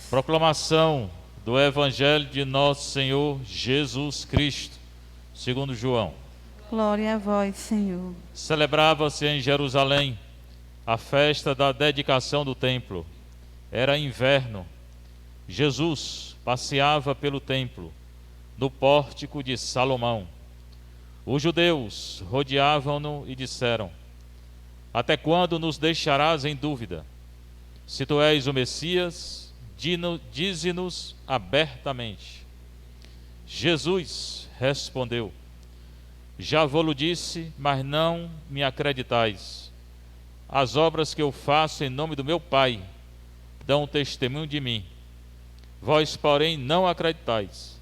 Proclamação do Evangelho de Nosso Senhor Jesus Cristo, segundo João. Glória a vós, Senhor. Celebrava-se em Jerusalém a festa da dedicação do templo. Era inverno. Jesus passeava pelo templo, no pórtico de Salomão. Os judeus rodeavam-no e disseram: Até quando nos deixarás em dúvida? Se tu és o Messias, dize-nos abertamente. Jesus respondeu: Já vou-lo disse, mas não me acreditais. As obras que eu faço em nome do meu Pai dão testemunho de mim. Vós, porém, não acreditais,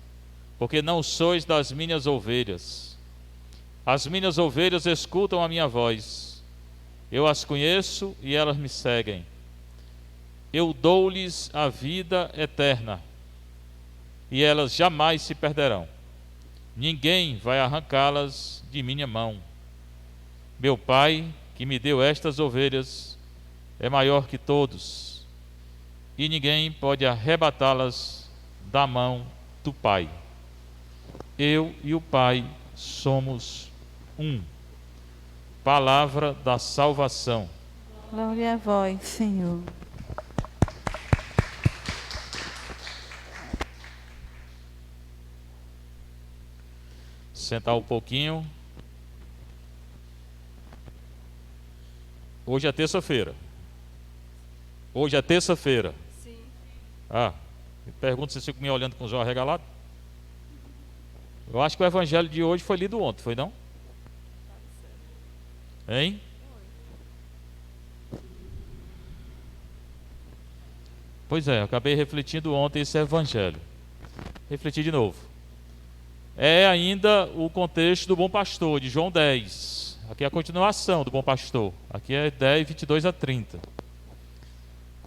porque não sois das minhas ovelhas. As minhas ovelhas escutam a minha voz. Eu as conheço e elas me seguem. Eu dou-lhes a vida eterna, e elas jamais se perderão. Ninguém vai arrancá-las de minha mão. Meu Pai, que me deu estas ovelhas, é maior que todos, e ninguém pode arrebatá-las da mão do Pai. Eu e o Pai somos um. Palavra da salvação. Glória a vós, Senhor. Sentar um pouquinho. Hoje é terça-feira. Hoje é terça-feira. Sim. Me pergunto se você fica me olhando com os olhos arregalados. Eu acho que o evangelho de hoje foi lido ontem, foi não? Hein? Pois é, eu acabei refletindo ontem esse evangelho. Refleti de novo. É ainda o contexto do Bom Pastor, de João 10. Aqui é a continuação do Bom Pastor. Aqui é 10, 22 a 30.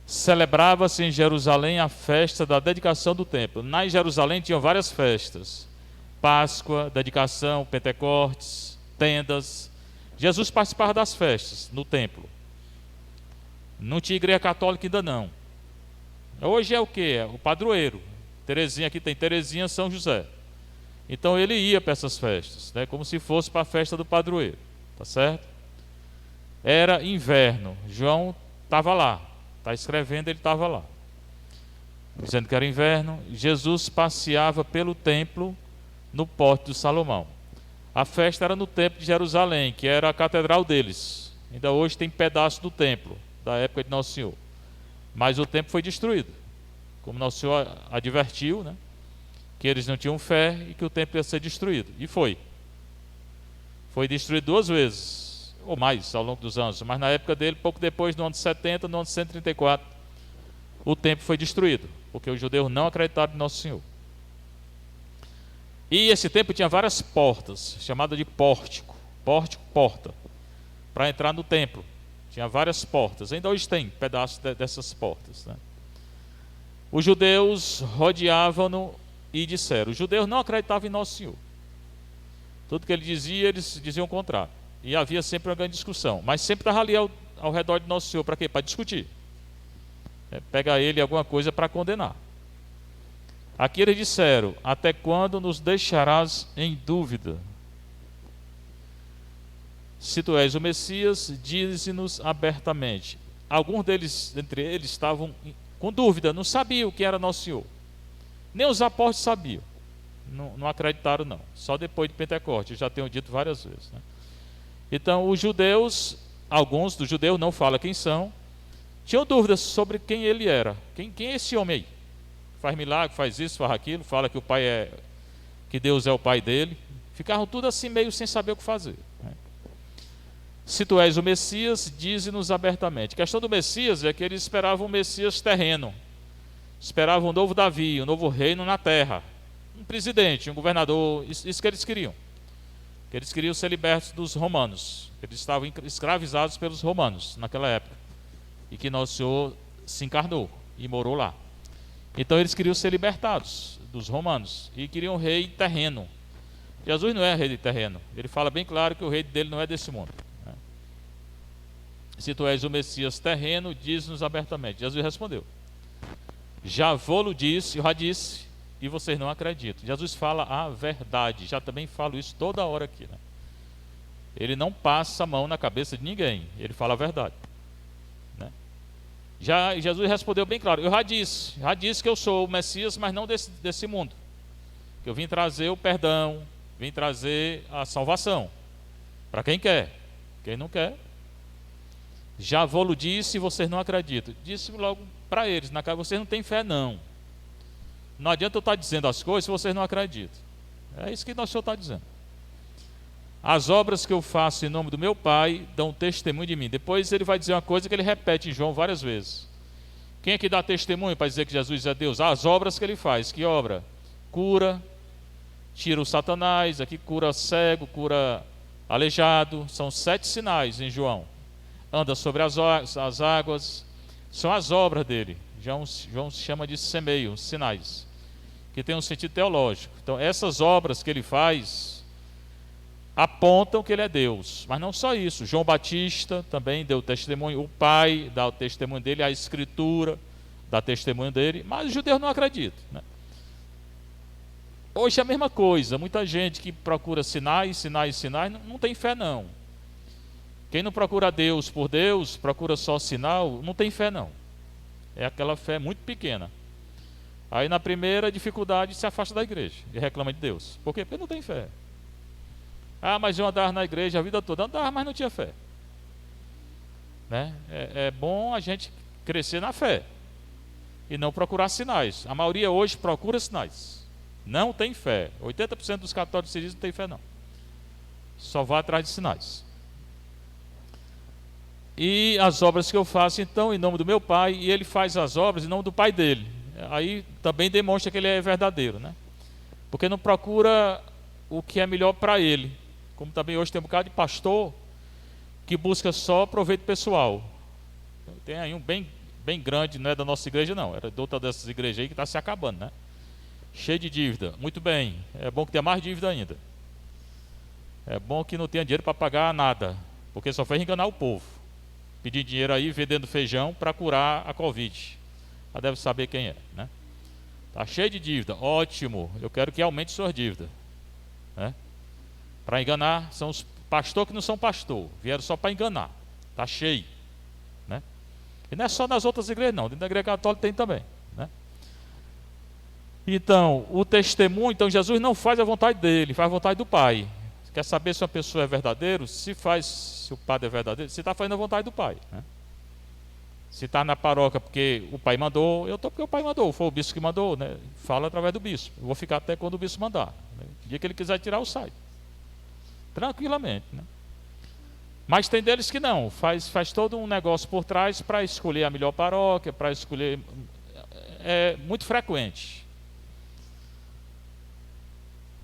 Celebrava-se em Jerusalém a festa da dedicação do templo. Na Jerusalém tinham várias festas. Páscoa, dedicação, Pentecostes, tendas. Jesus participava das festas no templo. Não tinha igreja católica ainda não. Hoje é o que? É o padroeiro. Terezinha, aqui tem Terezinha, São José. Então ele ia para essas festas, né, como se fosse para a festa do padroeiro, tá certo? Era inverno, João estava lá, está escrevendo, ele estava lá, dizendo que era inverno. Jesus passeava pelo templo no pórtico de Salomão. A festa era no templo de Jerusalém, que era a catedral deles. Ainda hoje tem pedaço do templo, da época de Nosso Senhor. Mas o templo foi destruído, como Nosso Senhor advertiu, né? Que eles não tinham fé e que o templo ia ser destruído. E foi. Foi destruído 2 vezes, ou mais, ao longo dos anos. Mas na época dele, pouco depois, no ano 70, no ano 134, o templo foi destruído, porque os judeus não acreditaram em Nosso Senhor. E esse templo tinha várias portas, chamada de pórtico. Pórtico, porta. Para entrar no templo. Tinha várias portas. Ainda hoje tem pedaços dessas portas, né? Os judeus rodeavam-no e disseram. Os judeus não acreditavam em Nosso Senhor. Tudo que ele dizia, eles diziam o contrário. E havia sempre uma grande discussão. Mas sempre estava ali ao redor de Nosso Senhor. Para quê? Para discutir. Pegar ele alguma coisa para condenar. Aqui eles disseram: Até quando nos deixarás em dúvida? Se tu és o Messias, dize-nos abertamente. Alguns deles, entre eles, estavam com dúvida, não sabiam o que era Nosso Senhor. Nem os apóstolos sabiam, não acreditaram não, só depois de Pentecostes, já tenho dito várias vezes, né? Então os judeus, alguns dos judeus, não fala quem são, tinham dúvidas sobre quem ele era. Quem é esse homem aí? Faz milagre, faz isso, faz aquilo, fala que o Pai que Deus é o Pai dele. Ficaram tudo assim meio sem saber o que fazer, né? Se tu és o Messias, dize-nos abertamente. A questão do Messias é que eles esperavam um Messias terreno. Esperavam um novo Davi, um novo reino na terra, um presidente, um governador. Isso que eles queriam. Que eles queriam ser libertos dos romanos. Eles estavam escravizados pelos romanos naquela época. E que Nosso Senhor se encarnou e morou lá. Então eles queriam ser libertados dos romanos e queriam um rei terreno. Jesus não é rei de terreno. Ele fala bem claro que o rei dele não é desse mundo. Se tu és o Messias terreno, diz-nos abertamente. Jesus respondeu: Já vou-lo disse, eu já disse, e vocês não acreditam. Jesus fala a verdade, já também falo isso toda hora aqui, né? Ele não passa a mão na cabeça de ninguém, ele fala a verdade, né? Já Jesus respondeu bem claro, eu já disse que eu sou o Messias, mas não desse mundo, que eu vim trazer o perdão, vim trazer a salvação, para quem quer, quem não quer. Já vou-lo disse e vocês não acreditam. Disse logo para eles, na cara, vocês não têm fé não. Não adianta eu estar dizendo as coisas se vocês não acreditam. É isso que nosso Senhor está dizendo. As obras que eu faço em nome do meu Pai dão testemunho de mim. Depois ele vai dizer uma coisa que ele repete em João várias vezes. Quem é que dá testemunho para dizer que Jesus é Deus? As obras que ele faz. Que obra? Cura, tira o Satanás, aqui cura cego, cura aleijado. São 7 sinais em João. Anda sobre as águas. São as obras dele. João chama de semeio, sinais, que tem um sentido teológico. Então essas obras que ele faz apontam que ele é Deus, mas não só isso. João Batista também deu testemunho, o Pai dá o testemunho dele, a Escritura dá testemunho dele, mas os judeus não acreditam, né? Hoje é a mesma coisa, muita gente que procura sinais, não tem fé não. Quem não procura Deus por Deus, procura só sinal, não tem fé não. É aquela fé muito pequena. Aí na primeira dificuldade se afasta da igreja e reclama de Deus. Por quê? Porque não tem fé. Ah, mas eu andava na igreja a vida toda. Andava, mas não tinha fé, né? É bom a gente crescer na fé e não procurar sinais. A maioria hoje procura sinais. Não tem fé. 80% dos católicos dizem que não tem fé não. Só vai atrás de sinais. E as obras que eu faço então em nome do meu Pai, e ele faz as obras em nome do Pai dele. Aí também demonstra que ele é verdadeiro, né? Porque não procura o que é melhor para ele. Como também hoje tem um bocado de pastor que busca só proveito pessoal. Tem aí um bem grande, não é da nossa igreja não, era de outra dessas igrejas aí que está se acabando, né? Cheio de dívida. Muito bem, é bom que tenha mais dívida ainda. É bom que não tenha dinheiro para pagar nada, porque só fez enganar o povo. Pedir dinheiro aí vendendo feijão para curar a Covid. Já deve saber quem é, né? Está cheio de dívida, ótimo. Eu quero que aumente suas dívidas, né? Para enganar, são os pastores que não são pastor, vieram só para enganar. Está cheio, né? E não é só nas outras igrejas não, dentro da igreja católica tem também, né? Então, o testemunho, então Jesus não faz a vontade dele, faz a vontade do Pai. Quer saber se uma pessoa é verdadeira? Se o padre é verdadeiro, se está fazendo a vontade do Pai, né? Se está na paróquia porque o Pai mandou, eu estou porque o Pai mandou, foi o bispo que mandou, né? Fala através do bispo. Eu vou ficar até quando o bispo mandar, né? O dia que ele quiser tirar, eu saio. Tranquilamente, né? Mas tem deles que não, faz todo um negócio por trás para escolher a melhor paróquia, para escolher. É muito frequente.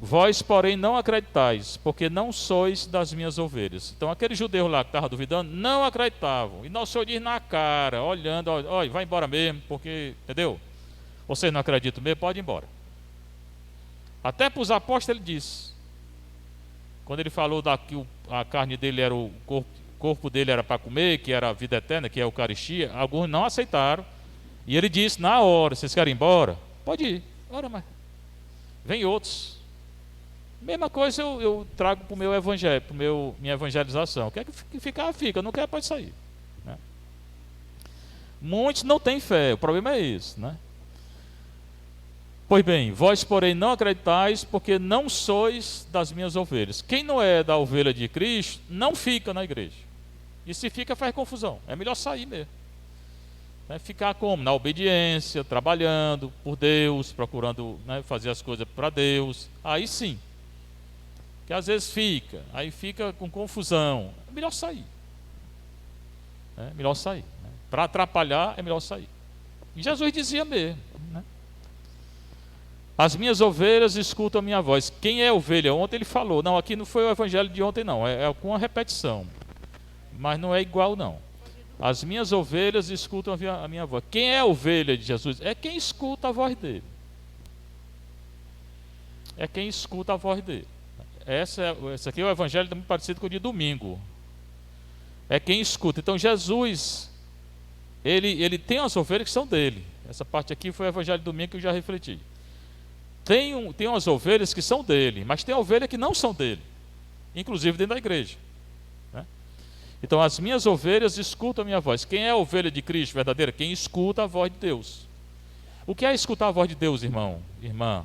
Vós, porém, não acreditais, porque não sois das minhas ovelhas. Então, aquele judeu lá que estava duvidando, não acreditavam. E nosso Senhor diz na cara, olhando, olha, vai embora mesmo, porque, entendeu? Vocês não acreditam mesmo, pode ir embora. Até para os apóstolos ele disse. Quando ele falou que a carne dele era o corpo dele era para comer, que era a vida eterna, que é a Eucaristia, alguns não aceitaram. E ele disse na hora, vocês querem ir embora? Pode ir. Ora, mas vem outros. Mesma coisa eu trago para o meu evangelho, para minha evangelização. Quer que ficar, fica. Não quer, pode sair, né? Muitos não têm fé, o problema é esse, né? Pois bem, vós porém não acreditais, porque não sois das minhas ovelhas. Quem não é da ovelha de Cristo, não fica na igreja. E se fica, faz confusão. É melhor sair mesmo. Ficar como? Na obediência, trabalhando por Deus, procurando, né, fazer as coisas para Deus. Aí sim. Que às vezes fica com confusão. É melhor sair. É melhor sair, né? Para atrapalhar, é melhor sair. E Jesus dizia mesmo, né? As minhas ovelhas escutam a minha voz. Quem é ovelha? Ontem ele falou. Não, aqui não foi o evangelho de ontem não. É com uma repetição. Mas não é igual não. As minhas ovelhas escutam a minha voz. Quem é a ovelha de Jesus? É quem escuta a voz dele. É quem escuta a voz dele. Esse aqui é o evangelho muito parecido com o de domingo. É quem escuta. Então Jesus, ele tem as ovelhas que são dele. Essa parte aqui foi o Evangelho de domingo que eu já refleti. Tem umas ovelhas que são dele, mas tem ovelhas que não são dele, inclusive dentro da igreja, né? Então as minhas ovelhas escutam a minha voz. Quem é a ovelha de Cristo verdadeira? Quem escuta a voz de Deus. O que é escutar a voz de Deus, irmão, irmã?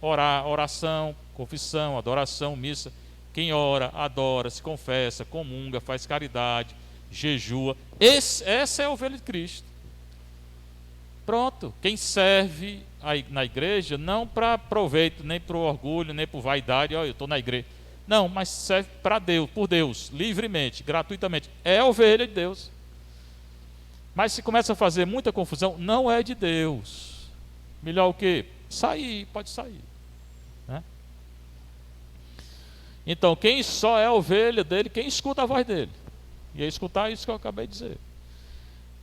Orar, oração, confissão, adoração, missa. Quem ora, adora, se confessa, comunga, faz caridade, jejua. Essa é a ovelha de Cristo. Pronto. Quem serve na igreja, não para proveito, nem para o orgulho, nem por vaidade, eu estou na igreja. Não, mas serve para Deus, por Deus, livremente, gratuitamente. É a ovelha de Deus. Mas se começa a fazer muita confusão, não é de Deus. Melhor o quê? Sair, pode sair, né? Então, quem só é a ovelha dele, quem escuta a voz dele. E é escutar isso que eu acabei de dizer.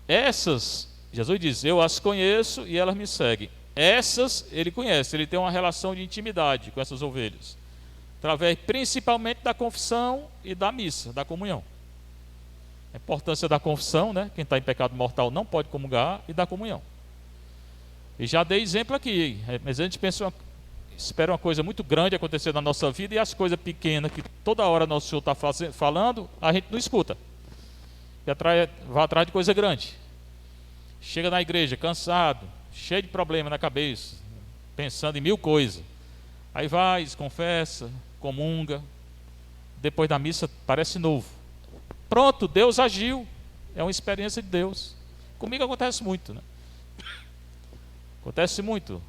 Essas, Jesus diz, eu as conheço e elas me seguem. Essas ele conhece, ele tem uma relação de intimidade com essas ovelhas, através principalmente da confissão e da missa, da comunhão. A importância da confissão, né? Quem está em pecado mortal não pode comungar, e da comunhão. E já dei exemplo aqui, mas a gente espera uma coisa muito grande acontecer na nossa vida, e as coisas pequenas que toda hora nosso Senhor está falando, a gente não escuta. E vai atrás de coisa grande. Chega na igreja cansado, cheio de problema na cabeça, pensando em 1000 coisas. Aí vai, se confessa, comunga, depois da missa parece novo. Pronto, Deus agiu. É uma experiência de Deus. Comigo acontece muito, né? Acontece muito.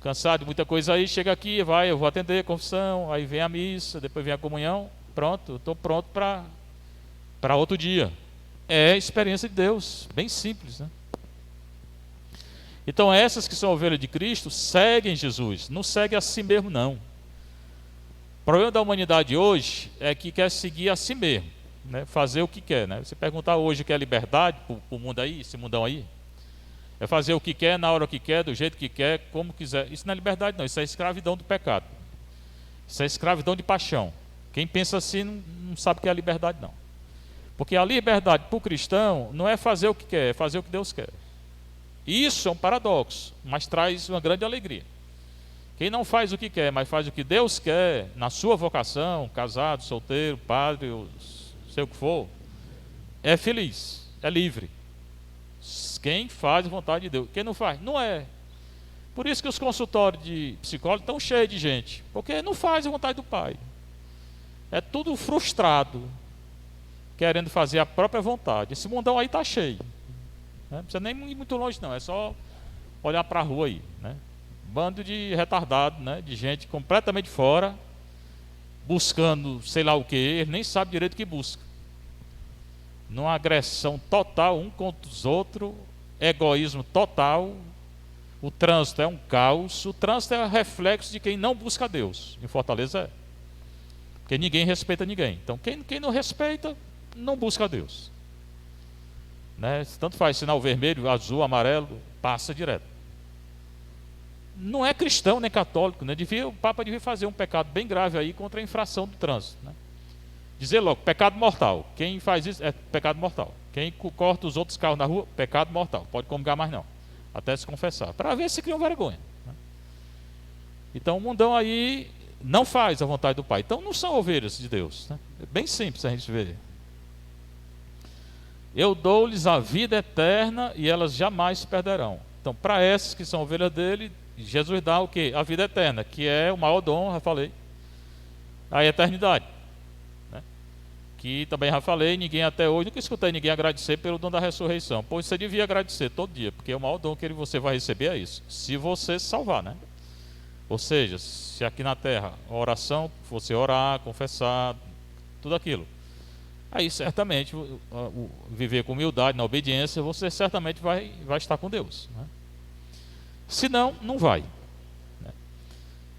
Cansado de muita coisa aí, chega aqui, vai, eu vou atender a confissão, aí vem a missa, depois vem a comunhão. Pronto, estou pronto para outro dia. É a experiência de Deus, bem simples, né? Então essas que são ovelhas de Cristo seguem Jesus, não seguem a si mesmo, não. O problema da humanidade hoje é que quer seguir a si mesmo, né? Fazer o que quer, né? Você perguntar hoje o que é liberdade para o mundo aí, esse mundão aí, é fazer o que quer, na hora que quer, do jeito que quer, como quiser. Isso não é liberdade, não, isso é escravidão do pecado. Isso é escravidão de paixão. Quem pensa assim não sabe o que é liberdade, não. Porque a liberdade para o cristão não é fazer o que quer, é fazer o que Deus quer. Isso é um paradoxo, mas traz uma grande alegria. Quem não faz o que quer, mas faz o que Deus quer, na sua vocação, casado, solteiro, padre, ou sei o que for, é feliz, é livre. Quem faz a vontade de Deus. Quem não faz, não é. Por isso que os consultórios de psicólogos estão cheios de gente, porque não faz a vontade do Pai. É tudo frustrado, querendo fazer a própria vontade. Esse mundão aí está cheio. Não precisa nem ir muito longe, não. É só olhar para a rua aí, né? Bando de retardado, né? De gente completamente fora, buscando sei lá o que, ele nem sabe direito o que busca. Numa agressão total um contra os outros, egoísmo total. O trânsito é um caos. O trânsito é reflexo de quem não busca Deus. Em Fortaleza é. Porque ninguém respeita ninguém. Então quem não respeita, não busca Deus, né? Tanto faz sinal vermelho, azul, amarelo, passa direto. Não é cristão nem católico, né? O Papa devia fazer um pecado bem grave aí contra a infração do trânsito, né? Dizer logo, pecado mortal. Quem faz isso é pecado mortal. Quem corta os outros carros na rua, pecado mortal. Pode comungar mais não, até se confessar, para ver se criam vergonha, né? Então o mundão aí não faz a vontade do Pai. Então não são ovelhas de Deus, né? É bem simples a gente ver. Eu dou-lhes a vida eterna e elas jamais se perderão. Então, para essas que são ovelhas dele, Jesus dá o quê? A vida eterna, que é o maior dom, já falei. A eternidade, né? Que também já falei, ninguém até hoje, nunca escutei ninguém agradecer pelo dom da ressurreição. Pois você devia agradecer todo dia, porque o maior dom que você vai receber é isso. Se você se salvar, né? Ou seja, se aqui na terra a oração, você orar, confessar, tudo aquilo, aí certamente viver com humildade, na obediência, você certamente vai estar com Deus, né? Se não, não vai, né?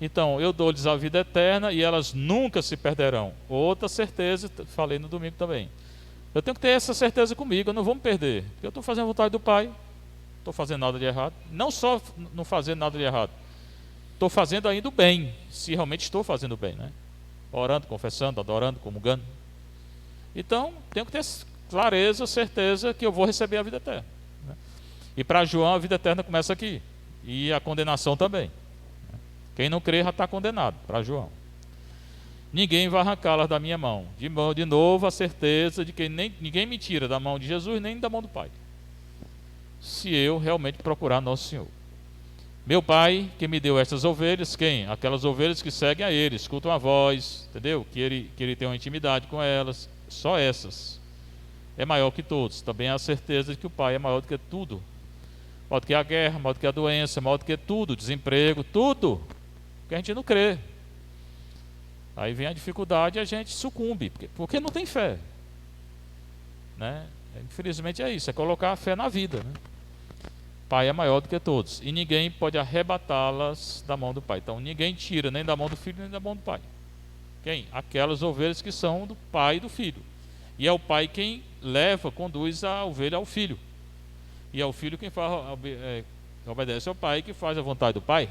Então, eu dou-lhes a vida eterna e elas nunca se perderão. Outra certeza, falei no domingo também. Eu tenho que ter essa certeza comigo, eu não vou me perder, porque eu estou fazendo a vontade do Pai, não estou fazendo nada de errado. Não só não fazendo nada de errado, estou fazendo ainda o bem, se realmente estou fazendo o bem, né? Orando, confessando, adorando, comungando. Então, tenho que ter clareza, certeza que eu vou receber a vida eterna, né? E para João a vida eterna começa aqui. E a condenação também. Quem não crê já está condenado, para João. Ninguém vai arrancá-las da minha mão. De novo, a certeza de que ninguém me tira da mão de Jesus, nem da mão do Pai. Se eu realmente procurar Nosso Senhor. Meu Pai, que me deu estas ovelhas, quem? Aquelas ovelhas que seguem a Ele, escutam a voz, entendeu? Que ele tem uma intimidade com elas. Só essas. É maior que todos. Também há a certeza de que o Pai é maior do que tudo. Maior do que a guerra, maior do que a doença, maior do que tudo, desemprego, tudo. Que a gente não crê. Aí vem a dificuldade e a gente sucumbe, porque não tem fé. Né? Infelizmente é isso, é colocar a fé na vida. Né? Pai é maior do que todos. E ninguém pode arrebatá-las da mão do Pai. Então ninguém tira nem da mão do Filho, nem da mão do Pai. Quem? Aquelas ovelhas que são do Pai e do Filho. E é o Pai quem leva, conduz a ovelha ao Filho. E é o Filho quem obedece ao Pai, que faz a vontade do Pai.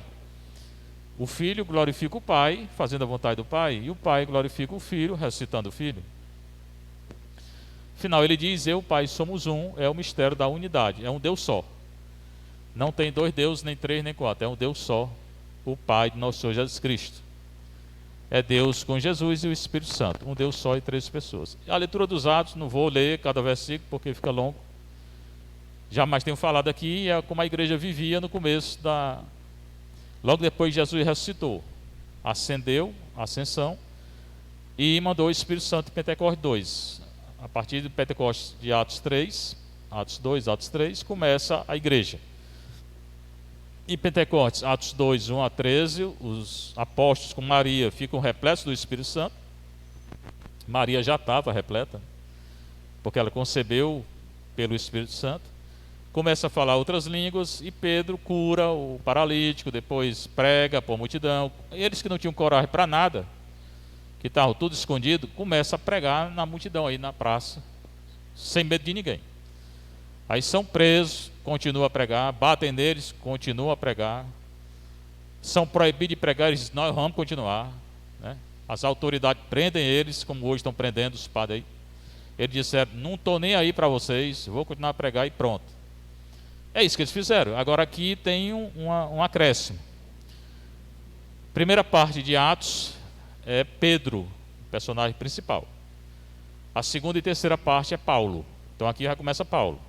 O Filho glorifica o Pai, fazendo a vontade do Pai, e o Pai glorifica o Filho, ressuscitando o Filho. Afinal, ele diz: eu, Pai, somos um, é o mistério da unidade, é um Deus só. Não tem dois deuses, nem três, nem quatro, é um Deus só, o Pai de nosso Senhor Jesus Cristo. É Deus com Jesus e o Espírito Santo, um Deus só e três pessoas. A leitura dos Atos, não vou ler cada versículo porque fica longo. Jamais tenho falado aqui, é como a igreja vivia no começo logo depois Jesus ressuscitou, ascendeu, ascensão, e mandou o Espírito Santo em Pentecostes 2. A partir de Pentecostes de Atos 3, Atos 2, Atos 3, começa a igreja. Em Pentecostes, Atos 2, 1 a 13, os apóstolos com Maria ficam repletos do Espírito Santo. Maria já estava repleta, porque ela concebeu pelo Espírito Santo. Começa a falar outras línguas e Pedro cura o paralítico, depois prega para a multidão. Eles que não tinham coragem para nada, que estavam tudo escondido, começa a pregar na multidão aí na praça, sem medo de ninguém. Aí são presos, continuam a pregar, batem neles, continuam a pregar. São proibidos de pregar, eles dizem: nós vamos continuar. Né? As autoridades prendem eles, como hoje estão prendendo os padres aí. Eles disseram: não estou nem aí para vocês, vou continuar a pregar e pronto. É isso que eles fizeram. Agora aqui tem um acréscimo. Primeira parte de Atos é Pedro, o personagem principal. A segunda e terceira parte é Paulo. Então aqui já começa Paulo.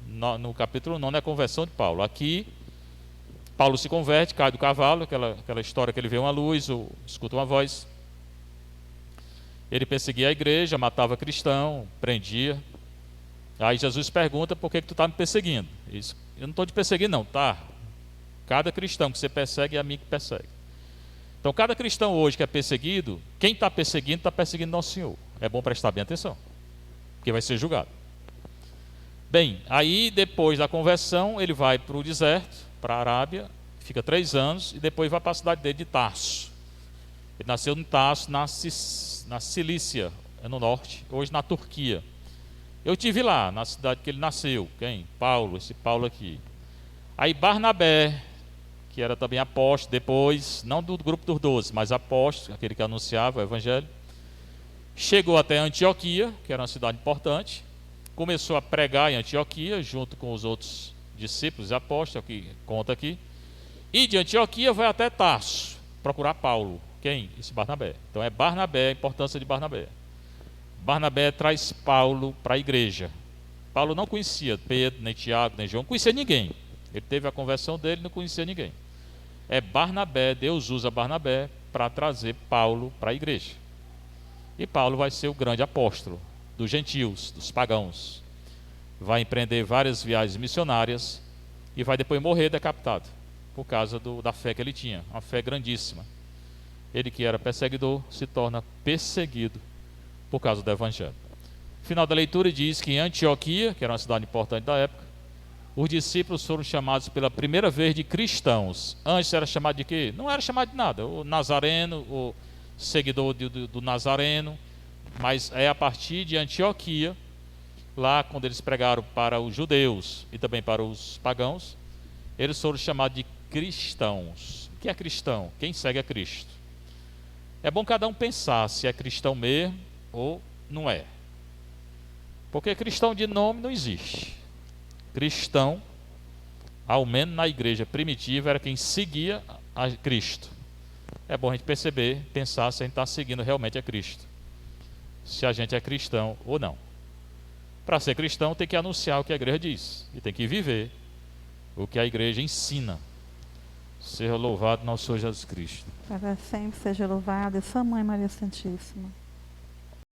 No capítulo 9 é a conversão de Paulo. Aqui Paulo se converte, cai do cavalo, aquela história que ele vê uma luz, escuta uma voz. Ele perseguia a igreja, matava cristão, prendia. Aí Jesus pergunta: por que tu está me perseguindo? Ele diz: eu não estou te perseguindo não, tá? Cada cristão que você persegue é a mim que persegue. Então cada cristão hoje que é perseguido, quem está perseguindo Nosso Senhor. É bom prestar bem atenção, porque vai ser julgado. Bem, aí depois da conversão ele vai para o deserto, para a Arábia, fica 3 anos e depois vai para a cidade dele de Tarso. Ele nasceu em Tarso, na Cilícia, no norte, hoje na Turquia. Eu estive lá, na cidade que ele nasceu. Quem? Paulo, esse Paulo aqui. Aí Barnabé, que era também apóstolo, depois, não do grupo dos 12, mas apóstolo, aquele que anunciava o evangelho, chegou até Antioquia, que era uma cidade importante, começou a pregar em Antioquia, junto com os outros discípulos e apóstolos, que conta aqui, e de Antioquia vai até Tarso, procurar Paulo. Quem? Esse Barnabé. Então é Barnabé, a importância de Barnabé. Barnabé traz Paulo para a igreja. Paulo não conhecia Pedro, nem Tiago, nem João, não conhecia ninguém. Ele teve a conversão dele e não conhecia ninguém. É Barnabé, Deus usa Barnabé para trazer Paulo para a igreja. E Paulo vai ser o grande apóstolo dos gentios, dos pagãos. Vai empreender várias viagens missionárias e vai depois morrer decapitado, por causa da fé que ele tinha, uma fé grandíssima. Ele que era perseguidor se torna perseguido por causa do evangelho. O final da leitura diz que em Antioquia, que era uma cidade importante da época, os discípulos foram chamados pela primeira vez de cristãos. Antes era chamado de quê? Não era chamado de nada. O nazareno, o seguidor do Nazareno. Mas é a partir de Antioquia, lá quando eles pregaram para os judeus e também para os pagãos, eles foram chamados de cristãos. O que é cristão? Quem segue a Cristo. É bom cada um pensar se é cristão mesmo ou não é. Porque cristão de nome não existe. Cristão ao menos na igreja primitiva, era quem seguia a Cristo. É bom a gente perceber, pensar se a gente está seguindo realmente a Cristo, se a gente é cristão ou não. Para ser cristão tem que anunciar o que a igreja diz, e tem que viver o que a igreja ensina. Seja louvado nosso Senhor Jesus Cristo. Para sempre seja louvada, Sua Mãe Maria Santíssima.